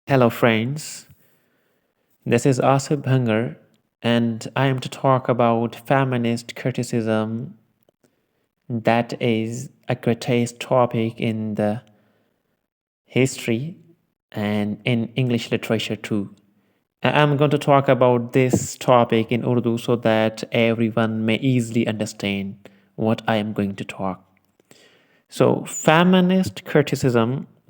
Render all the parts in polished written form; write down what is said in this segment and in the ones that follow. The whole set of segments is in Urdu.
Hello, friends. This is Asif Bhangar, and I am to talk about feminist criticism. That is a greatest topic in the history and in English literature too. I'm going to talk about this topic in Urdu so that everyone may easily understand what I am going to talk. So, feminist criticism,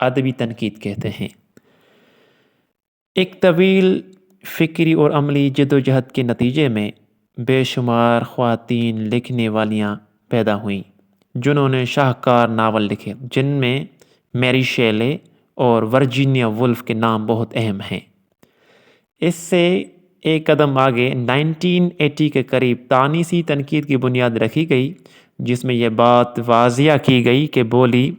ادبی تنقید کہتے ہیں، ایک طویل فکری اور عملی جدوجہد کے نتیجے میں بے شمار خواتین لکھنے والیاں پیدا ہوئیں جنہوں نے شاہکار ناول لکھے، جن میں میری شیلے اور ورجینیا وولف کے نام بہت اہم ہیں۔ اس سے ایک قدم آگے 1980 کے قریب تانیسی تنقید کی بنیاد رکھی گئی، جس میں یہ بات واضح کی گئی کہ بولی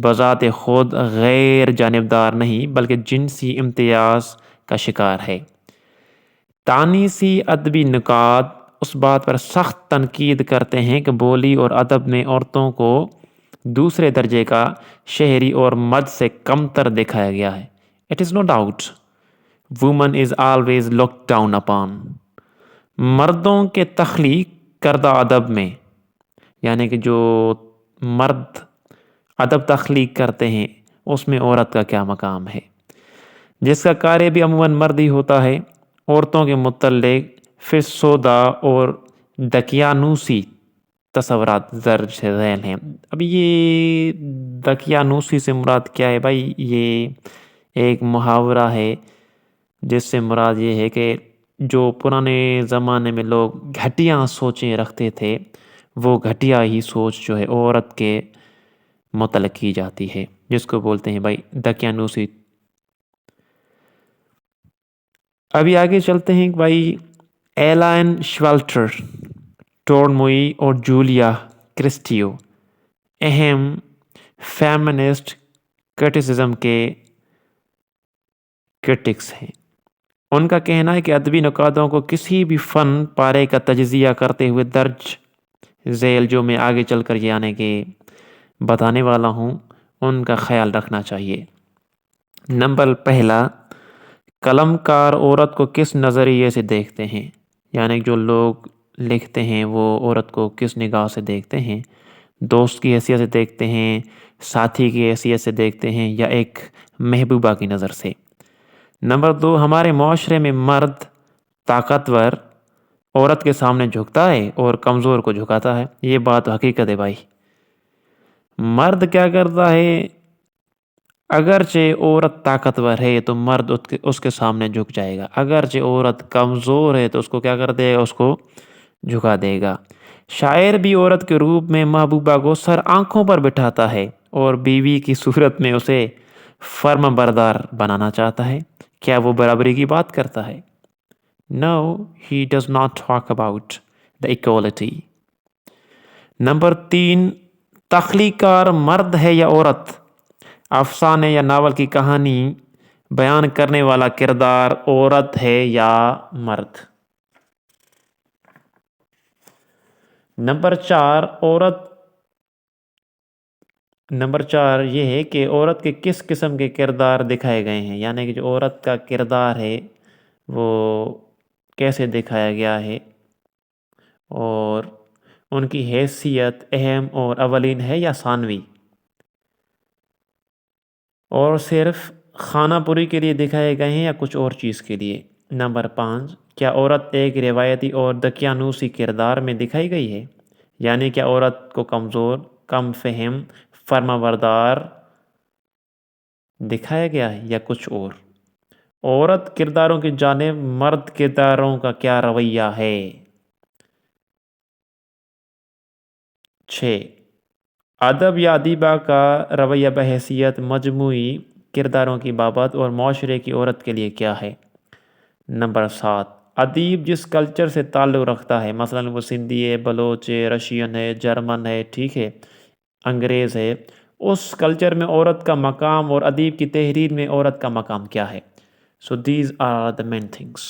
بذات خود غیر جانبدار نہیں بلکہ جنسی امتیاز کا شکار ہے۔ تانیسی ادبی نقاد اس بات پر سخت تنقید کرتے ہیں کہ بولی اور ادب میں عورتوں کو دوسرے درجے کا شہری اور مرد سے کمتر دکھایا گیا ہے۔ It is no doubt woman is always looked down upon۔ مردوں کے تخلیق کردہ ادب میں، یعنی کہ جو مرد ادب تخلیق کرتے ہیں اس میں عورت کا کیا مقام ہے، جس کا کاریہ بھی عموماً مرد ہی ہوتا ہے۔ عورتوں کے متعلق فرسودہ اور دقیانوسی تصورات درج ذیل ہیں۔ اب یہ دقیانوسی سے مراد کیا ہے بھائی؟ یہ ایک محاورہ ہے جس سے مراد یہ ہے کہ جو پرانے زمانے میں لوگ گھٹیا سوچیں رکھتے تھے، وہ گھٹیا ہی سوچ جو ہے عورت کے متعلق کی جاتی ہے، جس کو بولتے ہیں بھائی دقیانوسی۔ ابھی آگے چلتے ہیں بھائی، ایلائن شوالٹر، ٹورنموئی اور جولیا کرسٹیو اہم فیمنسٹ کرٹیسزم کے کرٹکس ہیں۔ ان کا کہنا ہے کہ ادبی نقادوں کو کسی بھی فن پارے کا تجزیہ کرتے ہوئے درج ذیل جو میں آگے چل کر یعنی کہ بتانے والا ہوں ان کا خیال رکھنا چاہیے۔ نمبر پہلا، قلم کار عورت کو کس نظریے سے دیکھتے ہیں، یعنی جو لوگ لکھتے ہیں وہ عورت کو کس نگاہ سے دیکھتے ہیں؟ دوست کی حیثیت سے دیکھتے ہیں، ساتھی کی حیثیت سے دیکھتے ہیں، یا ایک محبوبہ کی نظر سے؟ نمبر دو، ہمارے معاشرے میں مرد طاقتور عورت کے سامنے جھکتا ہے اور کمزور کو جھکاتا ہے۔ یہ بات حقیقت ہے بھائی۔ مرد کیا کرتا ہے؟ اگرچہ عورت طاقتور ہے تو مرد اس کے سامنے جھک جائے گا، اگرچہ عورت کمزور ہے تو اس کو کیا کر دے گا؟ اس کو جھکا دے گا۔ شاعر بھی عورت کے روپ میں محبوبہ کو سر آنکھوں پر بٹھاتا ہے اور بیوی کی صورت میں اسے فرما بردار بنانا چاہتا ہے۔ کیا وہ برابری کی بات کرتا ہے؟ No, he does not talk about the equality۔ Number تین، تخلیق کار مرد ہے یا عورت؟ افسانے یا ناول کی کہانی بیان کرنے والا کردار عورت ہے یا مرد؟ نمبر چار یہ ہے کہ عورت کے کس قسم کے کردار دکھائے گئے ہیں، یعنی کہ جو عورت کا کردار ہے وہ کیسے دکھایا گیا ہے، اور ان کی حیثیت اہم اور اولین ہے یا ثانوی، اور صرف خانہ پوری کے لیے دکھائے گئے ہیں یا کچھ اور چیز کے لیے؟ نمبر 5، کیا عورت ایک روایتی اور دقیانوسی کردار میں دکھائی گئی ہے، یعنی کیا عورت کو کمزور، کم فہم، فرما بردار دکھایا گیا ہے یا کچھ اور؟ عورت کرداروں کی جانب مرد کرداروں کا کیا رویہ ہے؟ 6، ادب یا ادیبہ کا رویہ بحیثیت مجموعی کرداروں کی بابت اور معاشرے کی عورت کے لیے کیا ہے؟ نمبر 7، ادیب جس کلچر سے تعلق رکھتا ہے، مثلاً وہ سندھی ہے، بلوچ ہے، رشین ہے، جرمن ہے، ٹھیک ہے، انگریز ہے، اس کلچر میں عورت کا مقام اور ادیب کی تحریر میں عورت کا مقام کیا ہے؟ So these are the main things۔